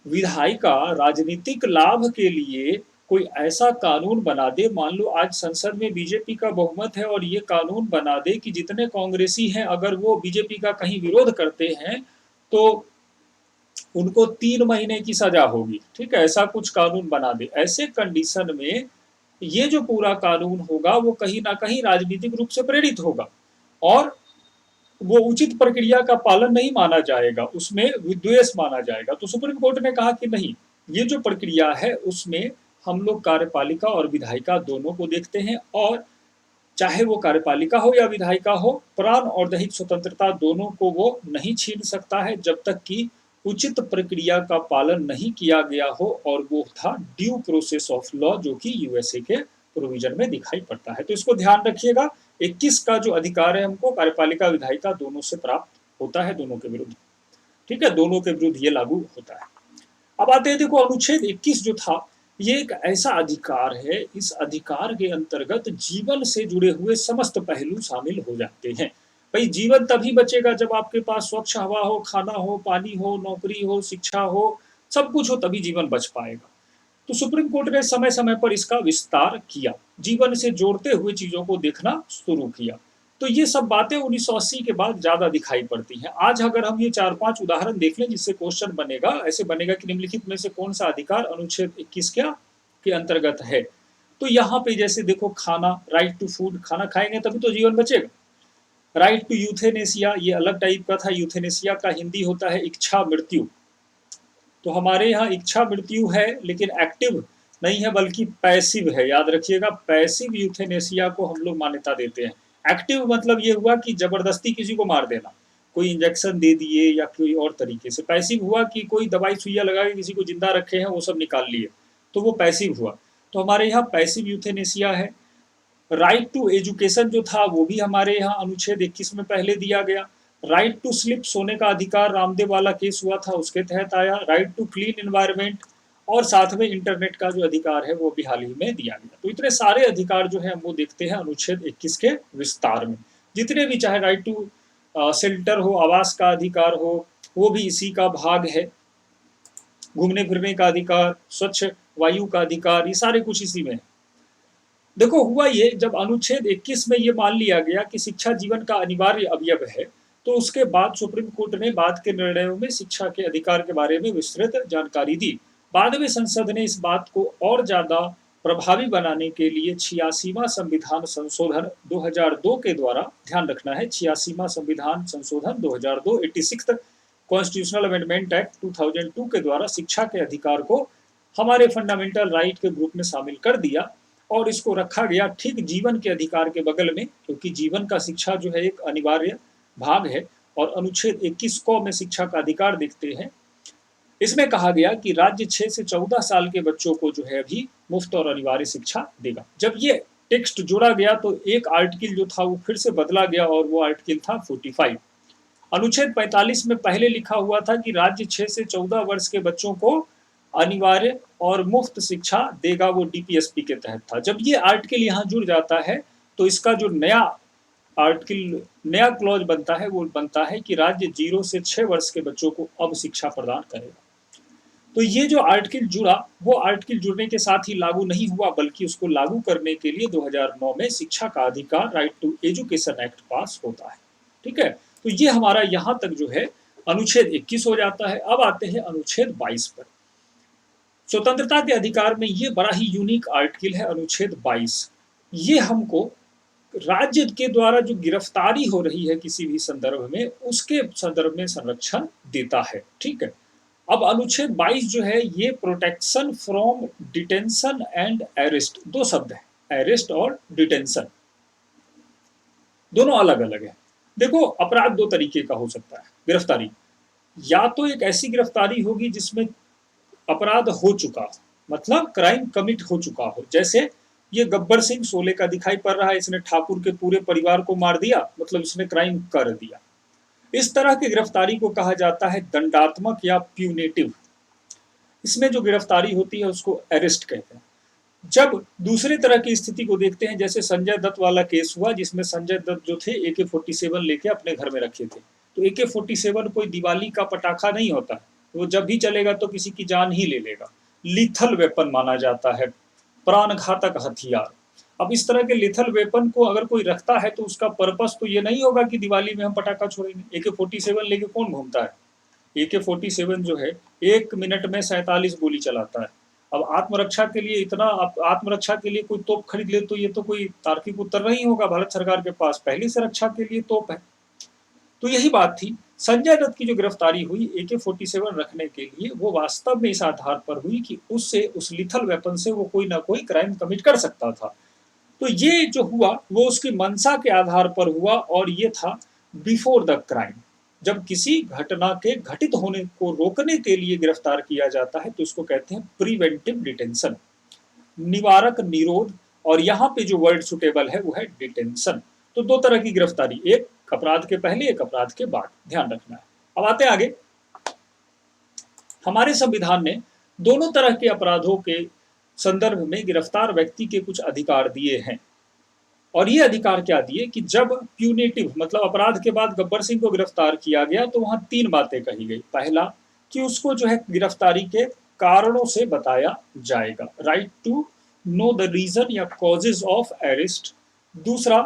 विधायिका राजनीतिक लाभ के लिए कोई ऐसा कानून बना दे, मान लो आज संसद में बीजेपी का बहुमत है और ये कानून बना दे कि जितने कांग्रेसी हैं अगर वो बीजेपी का कहीं विरोध करते हैं तो उनको 3 महीने की सजा होगी, ठीक है, ऐसा कुछ कानून बना दे। ऐसे कंडीशन में ये जो पूरा कानून होगा वो कहीं ना कहीं राजनीतिक रूप से प्रेरित होगा और वो उचित प्रक्रिया का पालन नहीं माना जाएगा, उसमें विद्वेष माना जाएगा। तो सुप्रीम कोर्ट ने कहा कि नहीं, ये जो प्रक्रिया है उसमें हम लोग कार्यपालिका और विधायिका दोनों को देखते हैं, और चाहे वो कार्यपालिका हो या विधायिका हो, प्राण और दैहिक स्वतंत्रता दोनों को वो नहीं छीन सकता है जब तक कि उचित प्रक्रिया का पालन नहीं किया गया हो, और वो था ड्यू प्रोसेस ऑफ लॉ, जो कि यूएसए के प्रोविजन में दिखाई पड़ता है। तो इसको ध्यान रखिएगा, 21 का जो अधिकार है हमको कार्यपालिका विधायिका दोनों से प्राप्त होता है, दोनों के विरुद्ध, ठीक है, दोनों के विरुद्ध ये लागू होता है। अब आते हैं, देखो अनुच्छेद 21 जो था ये एक ऐसा अधिकार है, इस अधिकार के अंतर्गत जीवन से जुड़े हुए समस्त पहलू शामिल हो जाते हैं। भाई जीवन तभी बचेगा जब आपके पास स्वच्छ हवा हो, खाना हो, पानी हो, नौकरी हो, शिक्षा हो, सब कुछ हो, तभी जीवन बच पाएगा। तो सुप्रीम कोर्ट ने समय समय पर इसका विस्तार किया, जीवन से जोड़ते हुए चीजों को देखना शुरू किया। तो ये सब बातें 1980 के बाद ज्यादा दिखाई पड़ती हैं। आज अगर हम ये 4-5 उदाहरण देख लें जिससे क्वेश्चन बनेगा, ऐसे बनेगा कि निम्नलिखित में से कौन सा अधिकार अनुच्छेद 21 क्या के अंतर्गत है। तो यहाँ पे जैसे देखो, खाना, राइट टू फूड, खाना खाएंगे तभी तो जीवन बचेगा। राइट टू यूथेनेसिया, ये अलग टाइप का था, यूथेनेसिया का हिंदी होता है इच्छा मृत्यु। तो हमारे यहाँ इच्छा मृत्यु है लेकिन एक्टिव नहीं है बल्कि पैसिव है, याद रखिएगा, पैसिव यूथेनेसिया को हम लोग मान्यता देते हैं। एक्टिव मतलब ये हुआ कि जबरदस्ती किसी को मार देना, कोई इंजेक्शन दे दिए या कोई और तरीके से। पैसिव हुआ कि कोई दवाई सुइया लगा के किसी को जिंदा रखे हैं, वो सब निकाल लिए, तो वो पैसिव हुआ। तो हमारे यहाँ पैसिव यूथेनेसिया है। राइट टू एजुकेशन जो था वो भी हमारे यहाँ अनुच्छेद 21 में पहले दिया गया। राइट टू स्लिप, सोने का अधिकार, रामदेव वाला केस हुआ था उसके तहत आया। राइट टू क्लीन एनवायरनमेंट, और साथ में इंटरनेट का जो अधिकार है वो भी हाल ही में दिया गया। तो इतने सारे अधिकार जो है हम वो देखते हैं अनुच्छेद 21 के विस्तार में। जितने भी, चाहे राइट टू शेल्टर हो, आवास का अधिकार हो, वो भी इसी का भाग है। घूमने फिरने का अधिकार, स्वच्छ वायु का अधिकार, ये सारे कुछ इसी में है। देखो हुआ ये, जब अनुच्छेद 21 में ये मान लिया गया कि शिक्षा जीवन का अनिवार्य अवयव है, तो उसके बाद सुप्रीम कोर्ट ने बाद के निर्णयों में शिक्षा के अधिकार के बारे में विस्तृत जानकारी दी। बाद में संसद ने इस बात को और ज्यादा प्रभावी बनाने के लिए 86वां संविधान संशोधन 2002 के द्वारा, ध्यान रखना है 86वां संविधान संशोधन 2002, 86th कॉन्स्टिट्यूशनल अमेंडमेंट एक्ट 2002 के द्वारा शिक्षा के अधिकार को हमारे फंडामेंटल राइट के ग्रुप में शामिल कर दिया, और इसको रखा गया ठीक जीवन के अधिकार के बगल में, क्योंकि जीवन का शिक्षा जो है एक अनिवार्य भाग है और अनुच्छेद 21 क में शिक्षा का अधिकार देखते हैं। इसमें कहा गया कि राज्य 6 से 14 साल के बच्चों को जो है अभी मुफ्त और अनिवार्य शिक्षा देगा। जब ये टेक्स्ट जोड़ा गया तो एक आर्टिकल जो था वो फिर से बदला गया और वो आर्टिकल था 45। अनुच्छेद 45 में पहले लिखा हुआ था कि राज्य 6 से 14 वर्ष के बच्चों को अनिवार्य और मुफ्त शिक्षा देगा, वो डीपीएसपी के तहत था। जब ये आर्टिकल यहाँ जुड़ जाता है तो इसका जो नया आर्टिकल, नया क्लॉज बनता है वो बनता है कि राज्य 0 से 6 वर्ष के बच्चों को अब शिक्षा प्रदान करेगा। तो ये जो आर्टिकल जुड़ा वो आर्टिकल जुड़ने के साथ ही लागू नहीं हुआ, बल्कि उसको लागू करने के लिए 2009 में शिक्षा का अधिकार right to education act pass होता है। ठीक है, तो ये हमारा यहाँ तक जो है अनुच्छेद 21 हो जाता है। अब आते हैं अनुच्छेद 22 पर। स्वतंत्रता के अधिकार में ये बड़ा ही यूनिक आर्टिकल है अनुच्छेद 22। ये हमको राज्य के द्वारा जो गिरफ्तारी हो रही है किसी भी संदर्भ में, उसके संदर्भ में संरक्षण देता है। ठीक है, अब अनुच्छेद 22 जो है ये protection from detention and arrest, दो शब्द है, अरेस्ट और डिटेंशन, दोनों अलग अलग है। देखो, अपराध दो तरीके का हो सकता है गिरफ्तारी। या तो एक ऐसी गिरफ्तारी होगी जिसमें अपराध हो चुका हो, मतलब क्राइम कमिट हो चुका हो। जैसे ये गब्बर सिंह शोले का दिखाई पड़ रहा है, इसने ठाकुर के पूरे परिवार को मार दिया, मतलब इसने क्राइम कर दिया। इस तरह की गिरफ्तारी को कहा जाता है दंडात्मक या प्यूनेटिव। इसमें जो गिरफ्तारी होती है उसको अरेस्ट कहते हैं। जब दूसरे तरह की स्थिति को देखते हैं, जैसे संजय दत्त वाला केस हुआ जिसमें संजय दत्त जो थे AK-47 लेके अपने घर में रखे थे। तो AK-47 कोई दिवाली का पटाखा नहीं होता, वो जब भी चलेगा तो किसी की जान ही ले लेगा। लीथल वेपन माना जाता है, प्राणघातक हथियार। अब इस तरह के लिथल वेपन को अगर कोई रखता है तो उसका पर्पस तो ये नहीं होगा कि दिवाली में हम पटाखा छोड़ेंगे। AK-47 लेके कौन घूमता है? AK-47 जो है 1 मिनट में 47 गोली चलाता है। अब आत्मरक्षा के लिए इतना, आत्मरक्षा के लिए कोई तोप खरीद ले तो ये तो कोई तार्किक उत्तर नहीं होगा। भारत सरकार के पास पहले से रक्षा के लिए तोप है। तो यही बात थी। संजय दत्त की जो गिरफ्तारी हुई AK-47 रखने के लिए, वो वास्तव में इस आधार पर हुई कि उससे, उस लिथल वेपन से वो कोई ना कोई क्राइम कमिट कर सकता था। तो ये जो हुआ वो उसकी मंशा के आधार पर हुआ, और ये था बिफोर द क्राइम। जब किसी घटना के घटित होने को रोकने के लिए गिरफ्तार किया जाता है तो इसको कहते हैं प्रिवेंटिव डिटेंशन, निवारक निरोध। और यहाँ पे जो वर्ड सुटेबल है वो है डिटेंशन। तो दो तरह की गिरफ्तारी, एक अपराध के पहले, एक अपराध के बाद, ध्यान रखना है। अब आते हैं आगे। हमारे संविधान ने दोनों तरह के अपराधों के संदर्भ में गिरफ्तार व्यक्ति के कुछ अधिकार दिए हैं। और ये अधिकार क्या दिए कि जब प्यूनेटिव मतलब अपराध के बाद गब्बर सिंह को गिरफ्तार किया गया तो वहां 3 बातें कही गई। पहला कि उसको जो है गिरफ्तारी के कारणों से बताया जाएगा, right to know the reason या कॉजेज ऑफ अरेस्ट। दूसरा,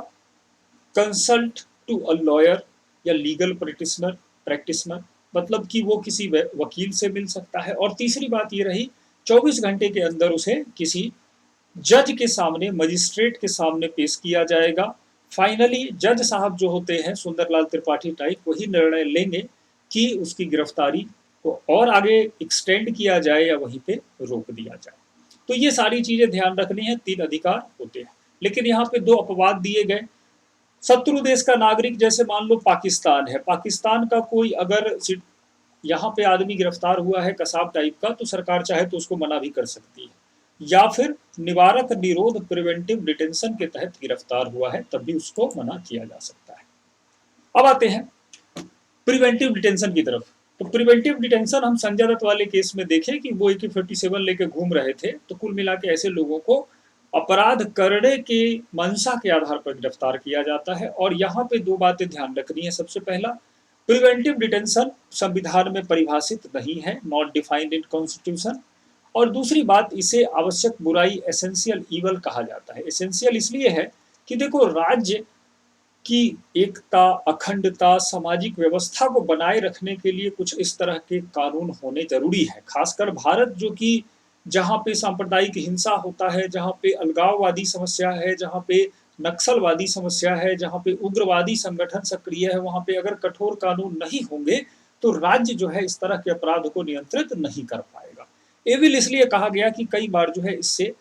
कंसल्ट टू अ लॉयर या लीगल प्रैक्टिशनर, मतलब कि वो किसी वकील से मिल सकता है। और तीसरी बात ये रही, 24 घंटे के अंदर उसे किसी जज के सामने, मजिस्ट्रेट के सामने पेश किया जाएगा। फाइनली जज साहब जो होते हैं सुंदरलाल त्रिपाठी टाइप, वही निर्णय लेंगे कि उसकी गिरफ्तारी को और आगे एक्सटेंड किया जाए या वहीं पे रोक दिया जाए। तो ये सारी चीजें ध्यान रखनी है। 3 अधिकार होते हैं, लेकिन यहाँ पे 2 अपवाद दिए गए। शत्रु देश का नागरिक, जैसे मान लो पाकिस्तान है, पाकिस्तान का कोई अगर यहाँ पे आदमी गिरफ्तार हुआ है कसाब टाइप का, तो सरकार चाहे तो उसको मना भी कर सकती है। या फिर निवारक निरोध प्रिवेंटिव डिटेंशन के तहत गिरफ्तार हुआ है, तब भी उसको मना किया जा सकता है। अब आते हैं प्रिवेंटिव डिटेंशन की तरफ। तो प्रिवेंटिव डिटेंशन हम संजय दत्त वाले केस में देखें कि वो AK-47 लेके घूम रहे थे। तो कुल मिला के ऐसे लोगों को अपराध करने के मंशा के आधार पर गिरफ्तार किया जाता है। और यहाँ पे 2 बातें ध्यान रखनी है। सबसे पहला, प्रिवेंटिव डिटेंशन संविधान में परिभाषित नहीं है, नॉट डिफाइंड इन कॉन्स्टिट्यूशन। और दूसरी बात, इसे आवश्यक बुराई, एसेंशियल ईवल कहा जाता है। एसेंशियल इसलिए है कि देखो, राज्य की एकता, अखंडता, सामाजिक व्यवस्था को बनाए रखने के लिए कुछ इस तरह के कानून होने जरूरी है। खासकर भारत जो कि जहाँ पे सांप्रदायिक हिंसा होता है, जहाँ पे अलगाववादी समस्या है, जहाँ पे नक्सलवादी समस्या है, जहाँ पे उग्रवादी संगठन सक्रिय है, वहाँ पे अगर कठोर कानून नहीं होंगे तो राज्य जो है इस तरह के अपराध को नियंत्रित नहीं कर पाएगा। एविल इसलिए कहा गया कि कई बार जो है इससे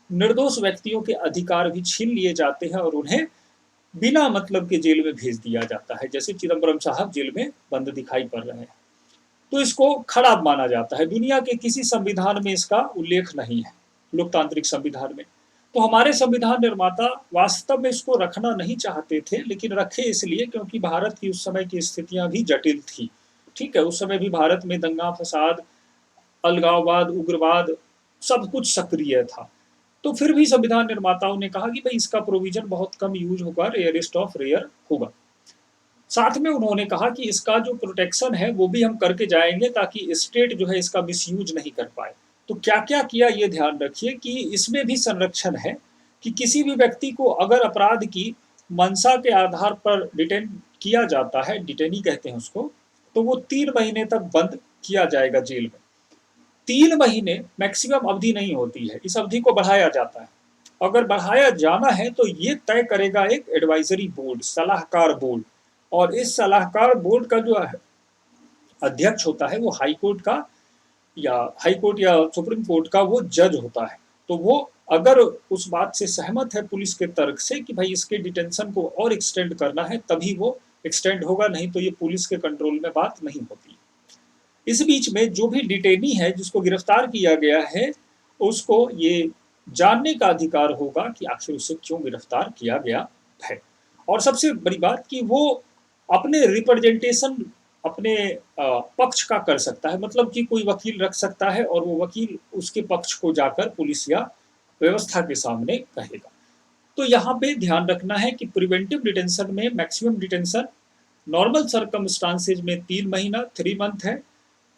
निर्दोष व्यक्तियों के अधिकार भी छीन लिए जाते हैं और उन्हें बिना मतलब के जेल में भेज दिया जाता है, जैसे चिदम्बरम साहब जेल में बंद दिखाई पड़ रहे हैं। तो इसको खराब माना जाता है। दुनिया के किसी संविधान में इसका उल्लेख नहीं है, लोकतांत्रिक संविधान में। तो हमारे संविधान निर्माता वास्तव में इसको रखना नहीं चाहते थे, लेकिन रखे इसलिए क्योंकि भारत की उस समय की स्थितियां भी जटिल थी। ठीक है, उस समय भी भारत में दंगा फसाद, अलगाववाद, उग्रवाद सब कुछ सक्रिय था। तो फिर भी संविधान निर्माताओं ने कहा कि भाई इसका प्रोविजन बहुत कम यूज होगा, रेयरेस्ट ऑफ रेयर होगा। साथ में उन्होंने कहा कि इसका जो प्रोटेक्शन है वो भी हम करके जाएंगे ताकि स्टेट जो है इसका मिसयूज नहीं कर पाए। तो क्या क्या किया ये ध्यान रखिए कि इसमें भी संरक्षण है कि किसी भी व्यक्ति को अगर अपराध की मंशा के आधार पर डिटेन किया जाता है, डिटेनी कहते हैं उसको, तो वो 3 महीने तक बंद किया जाएगा जेल में। 3 महीने मैक्सिमम अवधि नहीं होती है, इस अवधि को बढ़ाया जाता है। अगर बढ़ाया जाना है तो ये तय करेगा एक एडवाइजरी बोर्ड, सलाहकार बोर्ड। और इस सलाहकार बोर्ड का जो अध्यक्ष होता है वो हाई कोर्ट का या हाई कोर्ट या सुप्रीम कोर्ट का वो जज होता है। तो वो अगर उस बात से सहमत है पुलिस के तर्क से कि भाई इसके डिटेंशन को और एक्सटेंड करना है, तभी वो एक्सटेंड होगा, नहीं तो ये पुलिस के कंट्रोल में बात नहीं होती। इस बीच में जो भी डिटेनी है जिसको गिरफ्तार किया गया है, उसको ये जानने का अधिकार होगा कि आखिर उसे क्यों गिरफ्तार किया गया है। और सबसे बड़ी बात कि वो अपने रिप्रेजेंटेशन अपने पक्ष का कर सकता है, मतलब कि कोई वकील रख सकता है और वो वकील उसके पक्ष को जाकर पुलिस या व्यवस्था के सामने कहेगा। तो यहाँ पे ध्यान रखना है कि प्रिवेंटिव डिटेंशन में मैक्सिमम डिटेंशन नॉर्मल सर्कमस्टांसेज में 3 महीना 3 मंथ है।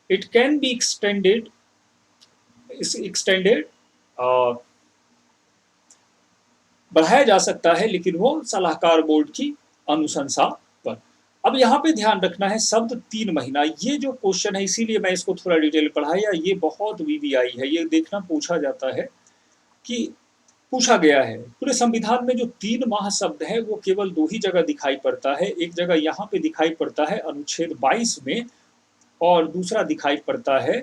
इट कैन बी एक्सटेंडेड बढ़ाया जा सकता है, लेकिन वो सलाहकार बोर्ड की अनुशंसा पर। अब यहाँ पे ध्यान रखना है शब्द 3 महीना, ये जो क्वेश्चन है इसीलिए मैं इसको थोड़ा डिटेल पढ़ाया, ये बहुत वीवीआई है, ये देखना पूछा जाता है कि पूछा गया है पूरे संविधान में जो 3 माह शब्द है वो केवल 2 ही जगह दिखाई पड़ता है। एक जगह यहाँ पे दिखाई पड़ता है अनुच्छेद 22 में, और दूसरा दिखाई पड़ता है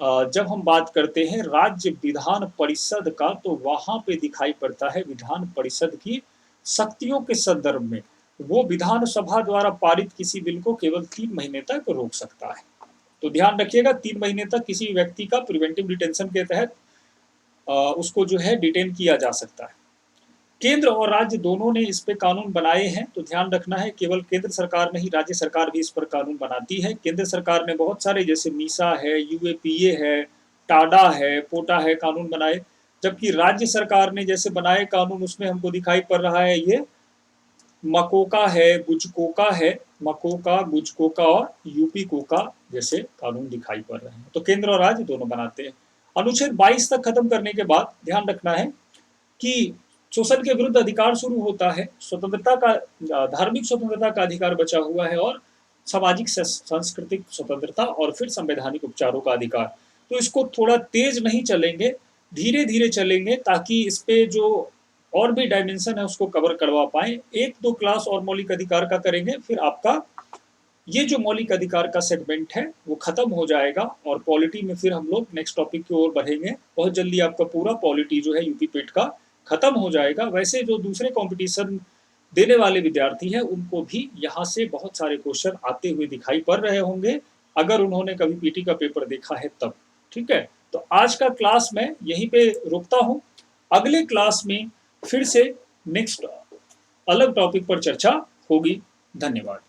जब हम बात करते हैं राज्य विधान परिषद का, तो वहां पे दिखाई पड़ता है विधान परिषद की शक्तियों के संदर्भ में। वो विधानसभा द्वारा पारित किसी बिल को केवल 3 महीने तक रोक सकता है। तो ध्यान रखिएगा 3 महीने तक किसी व्यक्ति का प्रिवेंटिव डिटेंशन के तहत उसको जो है डिटेन किया जा सकता है। केंद्र और राज्य दोनों ने इस पे कानून बनाए हैं, तो ध्यान रखना है केवल केंद्र सरकार नहीं, राज्य सरकार भी इस पर कानून बनाती है। केंद्र सरकार ने बहुत सारे जैसे मीसा है, यूएपीए है, टाडा है, पोटा है कानून बनाए, जबकि राज्य सरकार ने जैसे बनाए कानून उसमें हमको दिखाई पड़ रहा है ये मकोका है, गुजकोका है, मकोका, गुजकोका और यूपी कोका जैसे कानून दिखाई पड़ रहे हैं। तो केंद्र और राज्य दोनों बनाते हैं। अनुच्छेद 22 तक खत्म करने के बाद ध्यान रखना है कि शोषण के विरुद्ध अधिकार शुरू होता है, स्वतंत्रता का धार्मिक स्वतंत्रता का अधिकार बचा हुआ है, और सामाजिक सांस्कृतिक स्वतंत्रता, और फिर संवैधानिक उपचारों का अधिकार। तो इसको थोड़ा तेज नहीं चलेंगे, धीरे धीरे चलेंगे ताकि इस पे जो और भी डायमेंशन है उसको कवर करवा पाए। 1-2 क्लास और मौलिक अधिकार का करेंगे, फिर आपका ये जो मौलिक अधिकार का सेगमेंट है वो खत्म हो जाएगा, और पॉलिटी में फिर हम लोग नेक्स्ट टॉपिक की ओर बढ़ेंगे। बहुत जल्दी आपका पूरा पॉलिटी जो है यूपी पेट का खत्म हो जाएगा। वैसे जो दूसरे कंपटीशन देने वाले विद्यार्थी हैं उनको भी यहाँ से बहुत सारे क्वेश्चन आते हुए दिखाई पड़ रहे होंगे, अगर उन्होंने कभी पीटी का पेपर देखा है तब। ठीक है, तो आज का क्लास मैं यहीं पे रुकता हूँ। अगले क्लास में फिर से नेक्स्ट अलग टॉपिक पर चर्चा होगी। धन्यवाद।